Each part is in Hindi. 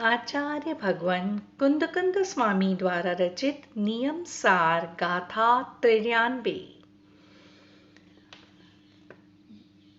आचार्य भगवान कुंदकुंद स्वामी द्वारा रचित नियम सार गाथा 93।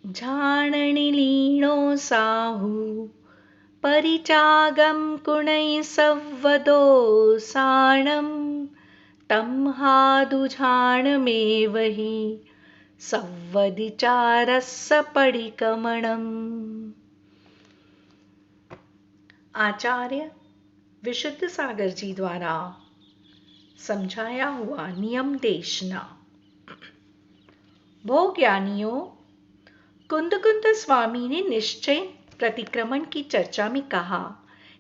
झाणनि लीणो साहु परिचागम कुणै सव्वदो साणम तम हादु झाण में वही सव्वदिचारस्स पडिकमणम। आचार्य विशुद्ध सागर जी द्वारा समझाया हुआ नियम देशना। भो ज्ञानियों, कुंदकुंद स्वामी ने निश्चय प्रतिक्रमण की चर्चा में कहा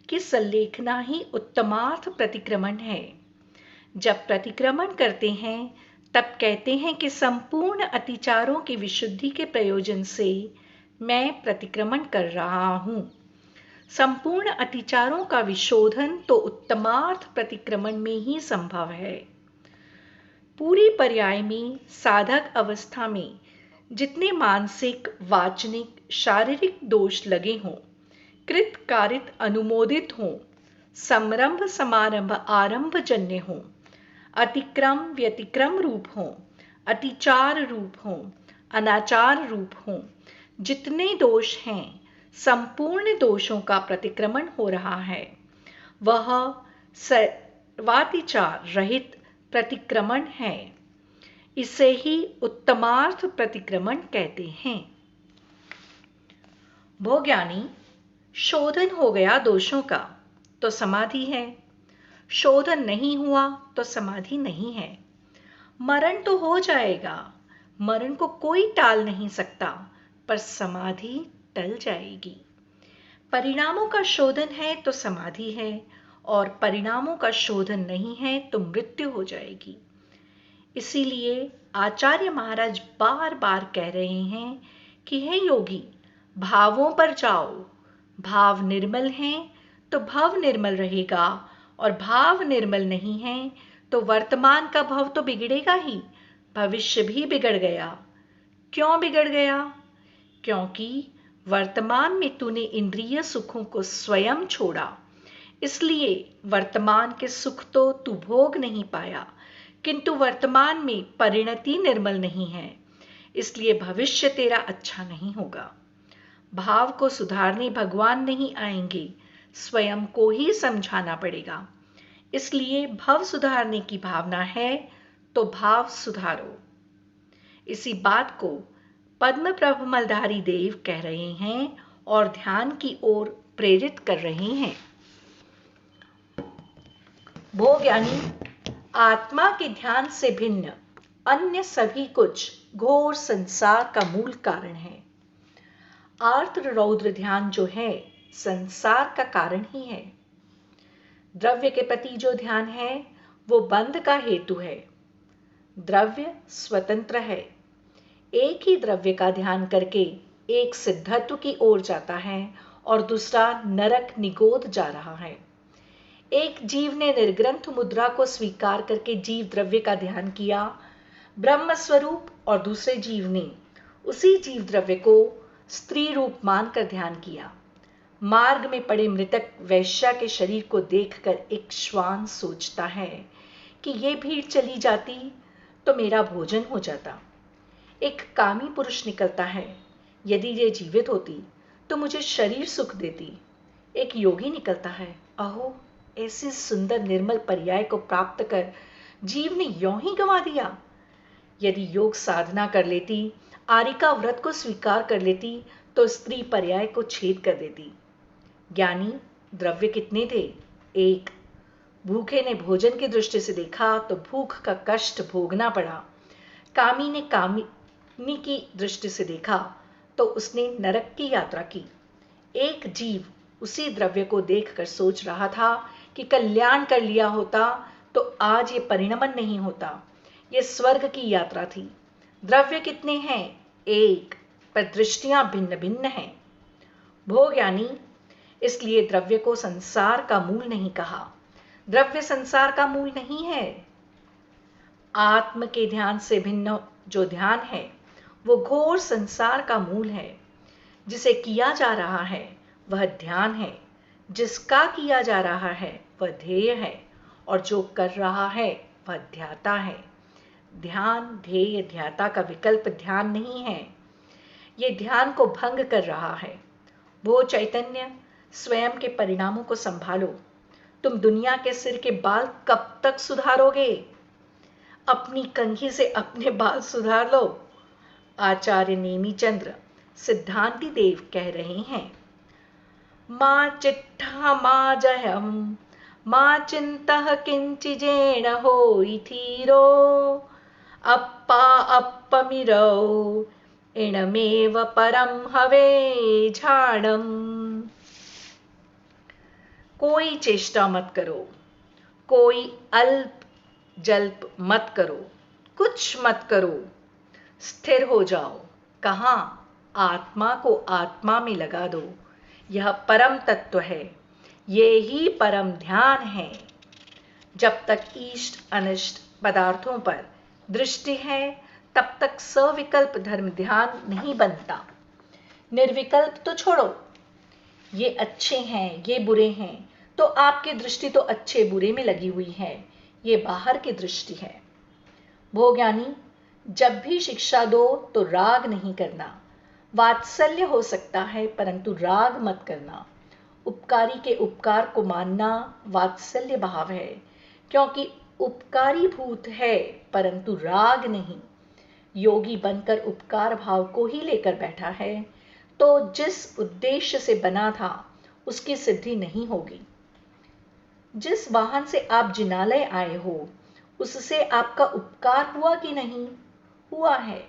कि संलेखना ही उत्तमार्थ प्रतिक्रमण है। जब प्रतिक्रमण करते हैं तब कहते हैं कि संपूर्ण अतिचारों की विशुद्धि के प्रयोजन से मैं प्रतिक्रमण कर रहा हूं। संपूर्ण अतिचारों का विशोधन तो उत्तमार्थ प्रतिक्रमण में ही संभव है। पूरी पर्याय में साधक अवस्था में जितने मानसिक, वाचनिक, शारीरिक दोष लगे हों, कृत कारित अनुमोदित हों, समरंभ समारंभ आरंभ जन्य हों, अतिक्रम व्यतिक्रम रूप हों, अतिचार रूप हों, अनाचार रूप हों, जितने दोष हैं संपूर्ण दोषों का प्रतिक्रमण हो रहा है। वह सर्वातिचार रहित प्रतिक्रमण है। इसे ही उत्तमार्थ प्रतिक्रमण कहते हैं। भो ज्ञानी, शोधन हो गया दोषों का तो समाधि है, शोधन नहीं हुआ तो समाधि नहीं है। मरण तो हो जाएगा, मरण को कोई टाल नहीं सकता, पर समाधि टल जाएगी। परिणामों का शोधन है तो समाधि है, और परिणामों का शोधन नहीं है तो मृत्यु हो जाएगी। इसीलिए आचार्य महाराज बार बार कह रहे हैं कि हे योगी, भावों पर जाओ। भाव निर्मल हैं तो भव निर्मल रहेगा, और भाव निर्मल नहीं है तो वर्तमान का भव तो बिगड़ेगा ही, भविष्य भी बिगड़ गया। क्यों बिगड़ गया? क्योंकि वर्तमान में तूने इंद्रिय सुखों को स्वयं छोड़ा, इसलिए वर्तमान के सुख तो तू भोग नहीं पाया, किंतु वर्तमान में परिणति निर्मल नहीं है, इसलिए भविष्य तेरा अच्छा नहीं होगा। भाव को सुधारने भगवान नहीं आएंगे, स्वयं को ही समझाना पड़ेगा। इसलिए भव सुधारने की भावना है तो भाव सुधारो। इसी बात को पद्म प्रभ मलधारी देव कह रहे हैं और ध्यान की ओर प्रेरित कर रहे हैं। भो ज्ञानी, आत्मा के ध्यान से भिन्न अन्य सभी कुछ घोर संसार का मूल कारण है। आर्द्र रौद्र ध्यान जो है संसार का कारण ही है। द्रव्य के प्रति जो ध्यान है वो बंध का हेतु है। द्रव्य स्वतंत्र है। एक ही द्रव्य का ध्यान करके एक सिद्धत्व की ओर जाता है और दूसरा नरक निगोद जा रहा है। एक जीव ने निर्ग्रंथ मुद्रा को स्वीकार करके जीव द्रव्य का ध्यान किया ब्रह्म स्वरूप, और दूसरे जीव ने उसी जीव द्रव्य को स्त्री रूप मानकर ध्यान किया। मार्ग में पड़े मृतक वैश्या के शरीर को देखकर एक श्वान सोचता है कि ये भीड़ चली जाती तो मेरा भोजन हो जाता। एक कामी पुरुष निकलता है, यदि ये जीवित होती तो मुझे शरीर सुख देती। एक योगी निकलता है, अहो ऐसे सुंदर निर्मल पर्याय को प्राप्त कर जीव ने यों ही गंवा दिया। यदि योग साधना कर लेती, आरिका व्रत को स्वीकार कर लेती तो स्त्री पर्याय को छेद कर देती। ज्ञानी, द्रव्य कितने थे? एक। भूखे ने भोजन की दृष्टि से देखा तो भूख का कष्ट भोगना पड़ा। कामी ने कामिनी की दृष्टि से देखा तो उसने नरक की यात्रा की। एक जीव उसी द्रव्य को देखकर सोच रहा था कि कल्याण कर लिया होता तो आज ये परिणमन नहीं होता, ये स्वर्ग की यात्रा थी। द्रव्य कितने हैं? एक, पर दृष्टियां भिन्न भिन्न हैं। भो ज्ञानी, इसलिए द्रव्य को संसार का मूल नहीं कहा। द्रव्य संसार का मूल नहीं है। आत्म के ध्यान से भिन्न जो ध्यान है वो घोर संसार का मूल है। जिसे किया जा रहा है वह ध्यान है, जिसका किया जा रहा है वह ध्येय है और जो कर रहा है वह ध्याता है। ध्यान ध्येय ध्याता का विकल्प ध्यान नहीं है, ये ध्यान को भंग कर रहा है। वो चैतन्य, स्वयं के परिणामों को संभालो। तुम दुनिया के सिर के बाल कब तक सुधारोगे? अपनी कंघी से अपने बाल सुधार लो। आचार्य नेमीचंद्र सिद्धांति देव कह रहे हैं, मा चिट्ठा मा जयम मा चिंतः किंचिजेण होई थीरो अप्पा अप्पमिरौ इणमेव परम हवे झाड़म। कोई चेष्टा मत करो, कोई अल्प जल्प मत करो, कुछ मत करो, स्थिर हो जाओ। कहाँ? आत्मा को आत्मा में लगा दो। यह परम तत्व है, ये ही परम ध्यान है। जब तक इष्ट अनिष्ट पदार्थों पर दृष्टि है तब तक सविकल्प धर्म ध्यान नहीं बनता। निर्विकल्प तो छोड़ो, ये अच्छे हैं ये बुरे हैं, तो आपकी दृष्टि तो अच्छे बुरे में लगी हुई है, ये बाहर की दृष्टि है। भोज्ञानी, जब भी शिक्षा दो तो राग नहीं करना। वात्सल्य हो सकता है परंतु राग मत करना। उपकारी के उपकार को मानना वात्सल्य भाव है, क्योंकि उपकारी भूत है परंतु राग नहीं। योगी बनकर उपकार भाव को ही लेकर बैठा है तो जिस उद्देश्य से बना था उसकी सिद्धि नहीं होगी। जिस वाहन से आप जिनालय आए हो उससे आपका उपकार हुआ कि नहीं? हुआ है।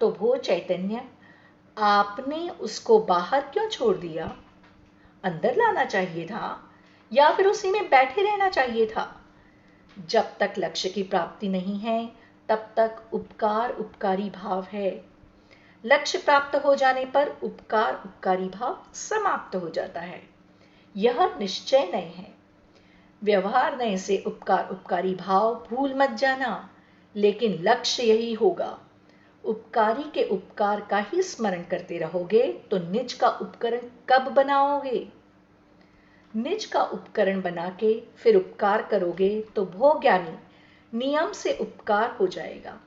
तो वो चैतन्य, आपने उसको बाहर क्यों छोड़ दिया? अंदर लाना चाहिए था या फिर उसी में बैठे रहना चाहिए था? जब तक लक्ष्य की प्राप्ति नहीं है तब तक उपकार उपकारी भाव है। लक्ष्य प्राप्त हो जाने पर उपकार उपकारी भाव समाप्त हो जाता है। यह निश्चय नय है। व्यवहार नय से उपकार उपकारी भाव भूल मत जाना, लेकिन लक्ष्य यही होगा। उपकारी के उपकार का ही स्मरण करते रहोगे तो निज का उपकरण कब बनाओगे? निज का उपकरण बना के फिर उपकार करोगे तो भोज्ञानी नियम से उपकार हो जाएगा।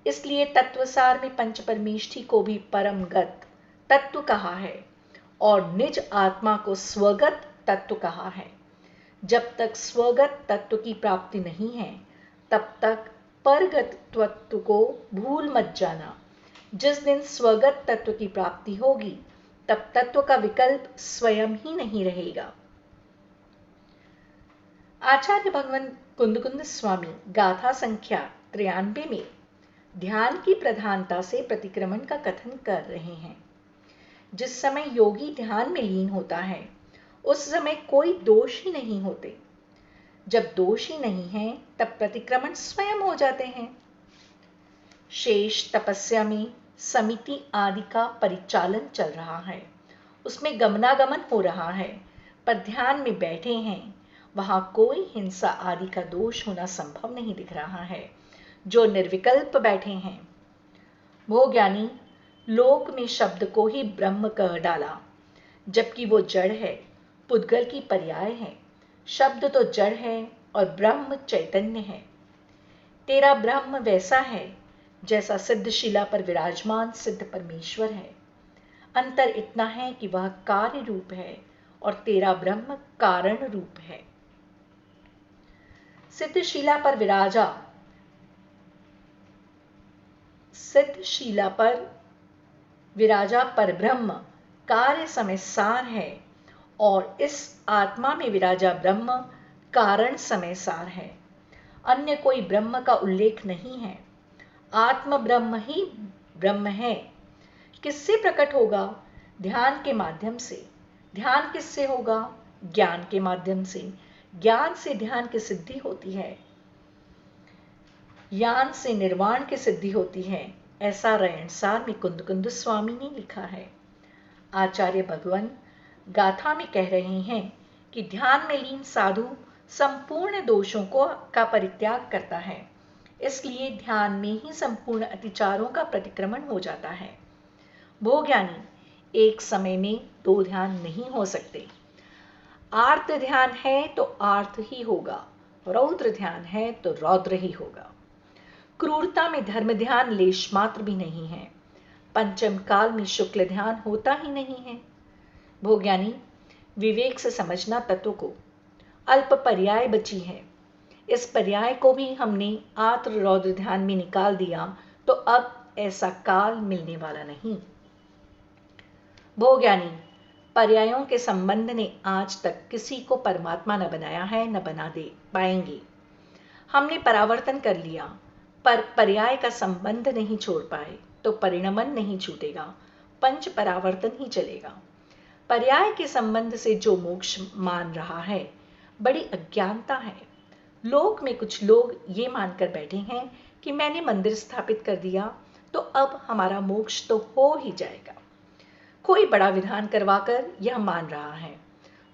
इसलिए तत्वसार में पंच परमेष्ठी को भी परमगत तत्व कहा है और निज आत्मा को स्वगत तत्व कहा है। जब तक स्वगत तत्व की प्राप्ति नहीं है तब तक परगत तत्व को भूल मत जाना। जिस दिन स्वगत तत्व की प्राप्ति होगी तब तत्व का विकल्प स्वयं ही नहीं रहेगा। आचार्य भगवान कुंद स्वामी गाथा संख्या 93 में ध्यान की प्रधानता से प्रतिक्रमण का कथन कर रहे हैं। जिस समय योगी ध्यान में लीन होता है उस समय कोई दोष ही नहीं होते। जब दोष ही नहीं है तब प्रतिक्रमण स्वयं हो जाते हैं। शेष तपस्या में समिति आदि का परिचालन चल रहा है, उसमें गमनागमन हो रहा है, पर ध्यान में बैठे हैं वहां कोई हिंसा आदि का दोष होना संभव नहीं दिख रहा है। जो निर्विकल्प बैठे हैं। भोज्ञानी लोक में शब्द को ही ब्रह्म कह डाला, जबकि वो जड़ है, पुद्गल की पर्याय है। शब्द तो जड़ है और ब्रह्म चैतन्य है। तेरा ब्रह्म वैसा है जैसा सिद्धशिला पर विराजमान सिद्ध परमेश्वर है। अंतर इतना है कि वह कार्य रूप है और तेरा ब्रह्म कारण रूप है। सिद्धशिला पर विराजा पर ब्रह्म कार्य समय सार है और इस आत्मा में विराजा ब्रह्म कारण समय सार है। अन्य कोई ब्रह्म का उल्लेख नहीं है। आत्म ब्रह्म ही ब्रह्म है। किससे प्रकट होगा? ध्यान के माध्यम से। ध्यान किससे होगा? ज्ञान के माध्यम से। ज्ञान से ध्यान की सिद्धि होती है, ज्ञान से निर्वाण की सिद्धि होती है। ऐसा रयनसार में कुंद स्वामी ने लिखा है। आचार्य भगवान गाथा में कह रहे हैं कि ध्यान में लीन साधु संपूर्ण दोषों का परित्याग करता है। इसलिए ध्यान में ही संपूर्ण अतिचारों का प्रतिक्रमण हो जाता है। भोज्ञानी एक समय में दो ध्यान नहीं हो सकते। आर्त ध्यान है तो आर्त ही होगा, रौद्र ध्यान है तो रौद्र ही होगा। क्रूरता में धर्म ध्यान लेश मात्र भी नहीं है। पंचम काल में शुक्ल ध्यान होता ही नहीं है। भोज्ञानी, विवेक से समझना तत्व को। अल्प पर्याय बची है, इस पर्याय को भी हमने आर्त रौद्र ध्यान में निकाल दिया तो अब ऐसा काल मिलने वाला नहीं। भोज्ञानी, पर्यायों के संबंध ने आज तक किसी को परमात्मा न बनाया है, न बना दे पाएंगे। हमने परावर्तन कर लिया, पर पर्याय का संबंध नहीं छोड़ पाए तो परिणमन नहीं छूटेगा, पंच परावर्तन ही चलेगा। पर्याय के संबंध से जो मोक्ष मान रहा है, बड़ी अज्ञानता है। लोक में कुछ लोग ये मानकर बैठे हैं कि मैंने मंदिर स्थापित कर दिया तो अब हमारा मोक्ष तो हो ही जाएगा। कोई बड़ा विधान करवाकर यह मान रहा है।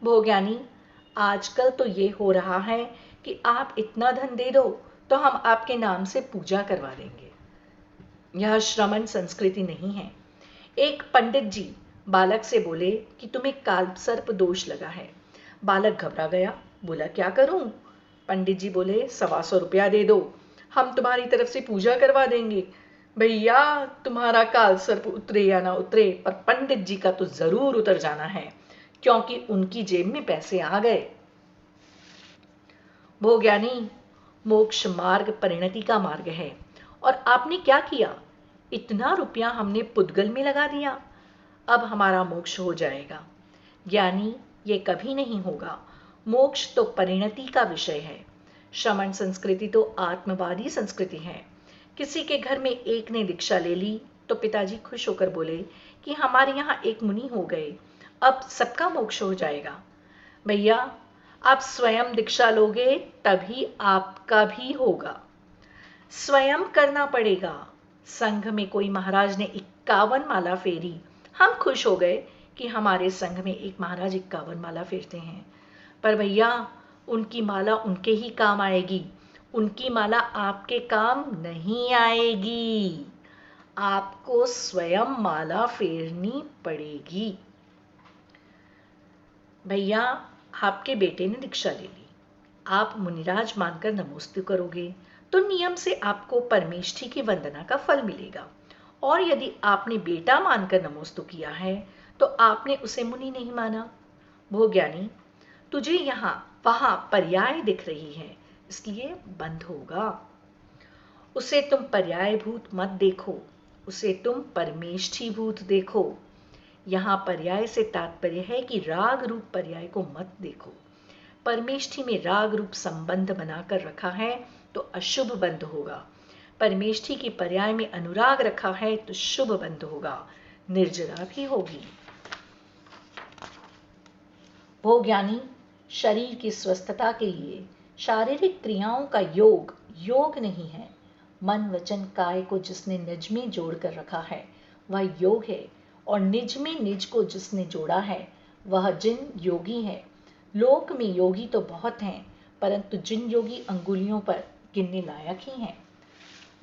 भोज्ञानी, आजकल तो ये हो रहा है कि आप इतना धन दे दो तो हम आपके नाम से पूजा करवा देंगे। यह श्रमण संस्कृति नहीं है। एक पंडित जी बालक से बोले कि तुम्हें कालसर्प दोष लगा है। बालक घबरा गया, बोला क्या करूं? पंडित जी बोले 125 रुपया दे दो, हम तुम्हारी तरफ से पूजा करवा देंगे। भैया, तुम्हारा कालसर्प उतरे या ना उतरे, पर पंडित जी का तो जरूर उतर जाना है, क्योंकि उनकी जेब में पैसे आ गए। भोज्ञानी, मोक्ष मार्ग परिणति का मार्ग है, और आपने क्या किया? इतना रुपया हमने पुद्गल में लगा दिया, अब हमारा मोक्ष हो जाएगा। ज्ञानी, ये कभी नहीं होगा। मोक्ष तो परिणति का विषय है। श्रमण संस्कृति तो आत्मवादी संस्कृति है। किसी के घर में एक ने दीक्षा ले ली तो पिताजी खुश होकर बोले कि हमारे यहाँ एक मुनि हो गए, अब सबका मोक्ष हो जाएगा। भैया, आप स्वयं दीक्षा लोगे तभी आपका भी होगा। स्वयं करना पड़ेगा। संघ में कोई महाराज ने 51 माला फेरी, हम खुश हो गए कि हमारे संघ में एक महाराज 51 माला फेरते हैं, पर भैया उनकी माला उनके ही काम आएगी, उनकी माला आपके काम नहीं आएगी। आपको स्वयं माला फेरनी पड़ेगी। भैया, आपके बेटे ने दीक्षा ले ली, आप मुनिराज मानकर नमोस्तु करोगे तो नियम से आपको परमेष्ठी की वंदना का फल मिलेगा, और यदि आपने बेटा मानकर नमोस्तु किया है तो आपने उसे मुनि नहीं माना। भोज्ञानी, तुझे यहाँ वहां पर्याय दिख रही है, इसलिए बंद होगा। उसे तुम पर्यायभूत मत देखो, उसे तुम परमेष्ठीभूत देखो। यहाँ पर्याय से तात्पर्य है कि राग रूप पर्याय को मत देखो। परमेष्ठी में राग रूप संबंध बनाकर रखा है तो अशुभ बंध होगा। परमेष्ठी की पर्याय में अनुराग रखा है तो शुभ बंध होगा, निर्जरा भी होगी। भोज्ञानी, शरीर की स्वस्थता के लिए शारीरिक क्रियाओं का योग योग नहीं है। मन वचन काय को जिसने निज में जोड़ कर रखा है वह योग है, और निज में निज को जिसने जोड़ा है वह जिन योगी है। लोक में योगी तो बहुत हैं, परंतु जिन योगी अंगुलियों पर गिनने लायक ही हैं।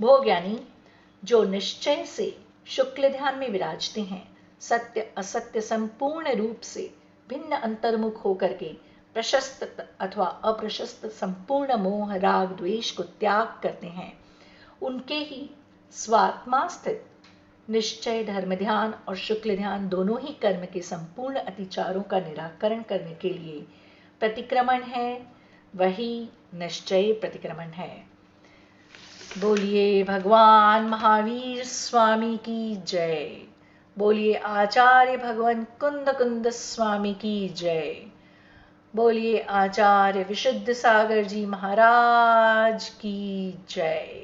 भोज्ञानी, जो निश्चय से शुक्ल ध्यान में विराजते हैं, सत्य असत्य संपूर्ण रूप से भिन्न अंतर्मुख होकर के प्रशस्त अथवा अप्रशस्त संपूर्ण मोह राग द्वेष को त्याग करते हैं, उनके ही स्वात्मा स्थित निश्चय धर्म ध्यान और शुक्ल ध्यान दोनों ही कर्म के संपूर्ण अतिचारों का निराकरण करने के लिए प्रतिक्रमण है, वही निश्चय प्रतिक्रमण है। बोलिए भगवान महावीर स्वामी की जय। बोलिए आचार्य भगवान कुंद कुंद स्वामी की जय। बोलिए आचार्य विशुद्ध सागर जी महाराज की जय।